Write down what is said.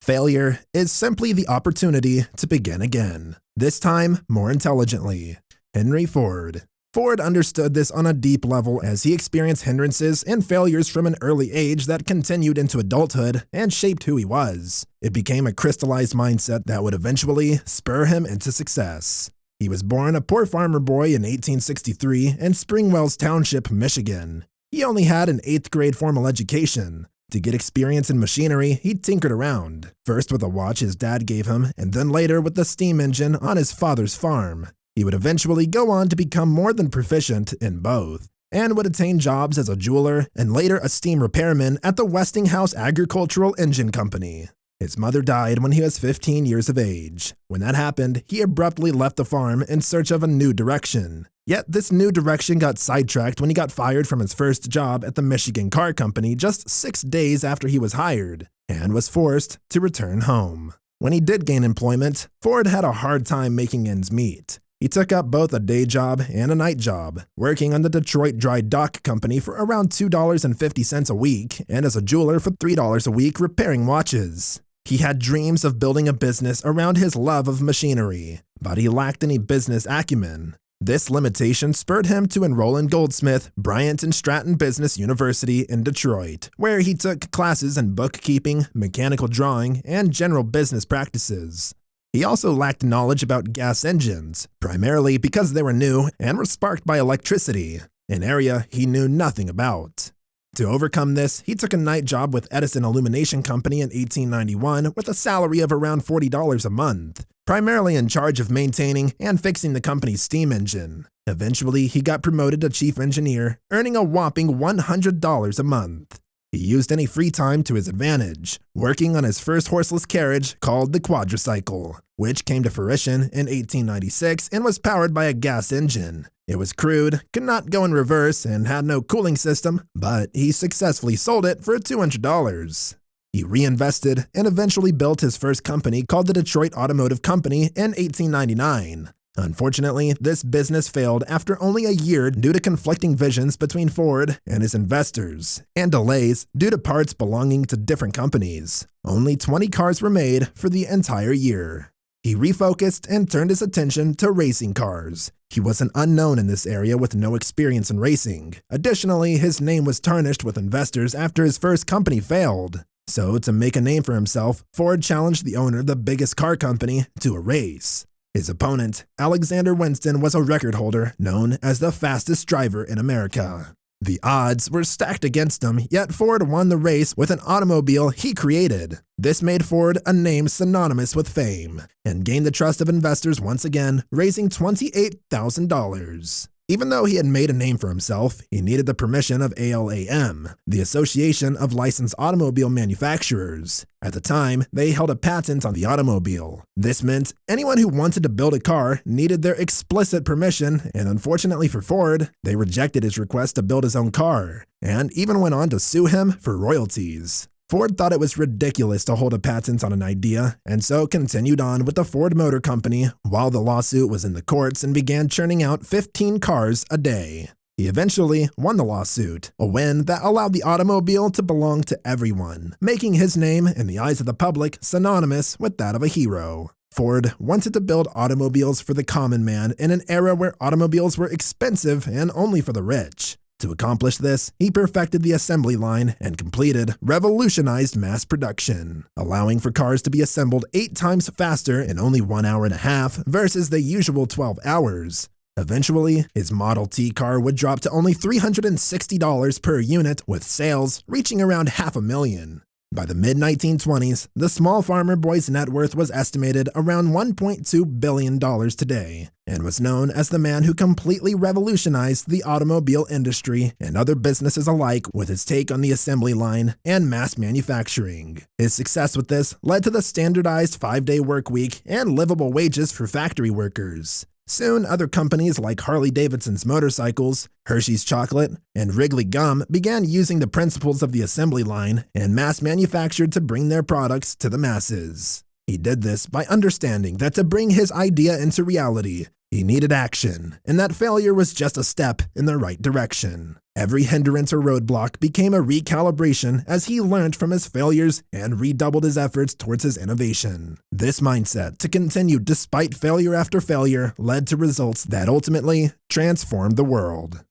Failure is simply the opportunity to begin again, this time more intelligently. Henry Ford. Ford understood this on a deep level as he experienced hindrances and failures from an early age that continued into adulthood and shaped who he was. It became a crystallized mindset that would eventually spur him into success. He was born a poor farmer boy in 1863 in Springwells Township, Michigan. He only had an 8th grade formal education. To get experience in machinery, he tinkered around, first with a watch his dad gave him, and then later with the steam engine on his father's farm. He would eventually go on to become more than proficient in both, and would attain jobs as a jeweler and later a steam repairman at the Westinghouse Agricultural Engine Company. His mother died when he was 15 years of age. When that happened, he abruptly left the farm in search of a new direction. Yet this new direction got sidetracked when he got fired from his first job at the Michigan Car Company just 6 days after he was hired, and was forced to return home. When he did gain employment, Ford had a hard time making ends meet. He took up both a day job and a night job, working on the Detroit Dry Dock Company for around $2.50 a week, and as a jeweler for $3 a week repairing watches. He had dreams of building a business around his love of machinery, but he lacked any business acumen. This limitation spurred him to enroll in Goldsmith, Bryant and Stratton Business University in Detroit, where he took classes in bookkeeping, mechanical drawing, and general business practices. He also lacked knowledge about gas engines, primarily because they were new and were sparked by electricity, an area he knew nothing about. To overcome this, he took a night job with Edison Illumination Company in 1891 with a salary of around $40 a month, primarily in charge of maintaining and fixing the company's steam engine. Eventually, he got promoted to chief engineer, earning a whopping $100 a month. He used any free time to his advantage, working on his first horseless carriage called the quadricycle, which came to fruition in 1896 and was powered by a gas engine. It was crude, could not go in reverse, and had no cooling system, but he successfully sold it for $200. He reinvested and eventually built his first company called the Detroit Automotive Company in 1899. Unfortunately, this business failed after only a year due to conflicting visions between Ford and his investors, and delays due to parts belonging to different companies. Only 20 cars were made for the entire year. He refocused and turned his attention to racing cars. He was an unknown in this area with no experience in racing. Additionally, his name was tarnished with investors after his first company failed. So, to make a name for himself, Ford challenged the owner of the biggest car company to a race. His opponent, Alexander Winston, was a record holder known as the fastest driver in America. The odds were stacked against him, yet Ford won the race with an automobile he created. This made Ford a name synonymous with fame, and gained the trust of investors once again, raising $28,000. Even though he had made a name for himself, he needed the permission of ALAM, the Association of Licensed Automobile Manufacturers. At the time, they held a patent on the automobile. This meant anyone who wanted to build a car needed their explicit permission, and unfortunately for Ford, they rejected his request to build his own car, and even went on to sue him for royalties. Ford thought it was ridiculous to hold a patent on an idea, and so continued on with the Ford Motor Company while the lawsuit was in the courts and began churning out 15 cars a day. He eventually won the lawsuit, a win that allowed the automobile to belong to everyone, making his name, in the eyes of the public, synonymous with that of a hero. Ford wanted to build automobiles for the common man in an era where automobiles were expensive and only for the rich. To accomplish this, he perfected the assembly line and completed revolutionized mass production, allowing for cars to be assembled 8 times faster in only 1 hour and a half versus the usual 12 hours. Eventually, his Model T car would drop to only $360 per unit, with sales reaching around $500,000. By the mid-1920s, the small farmer boy's net worth was estimated around $1.2 billion today, and was known as the man who completely revolutionized the automobile industry and other businesses alike with his take on the assembly line and mass manufacturing. His success with this led to the standardized 5-day work week and livable wages for factory workers. Soon, other companies like Harley-Davidson's motorcycles, Hershey's chocolate, and Wrigley gum began using the principles of the assembly line and mass manufactured to bring their products to the masses. He did this by understanding that to bring his idea into reality, he needed action, and that failure was just a step in the right direction. Every hindrance or roadblock became a recalibration as he learned from his failures and redoubled his efforts towards his innovation. This mindset to continue despite failure after failure led to results that ultimately transformed the world.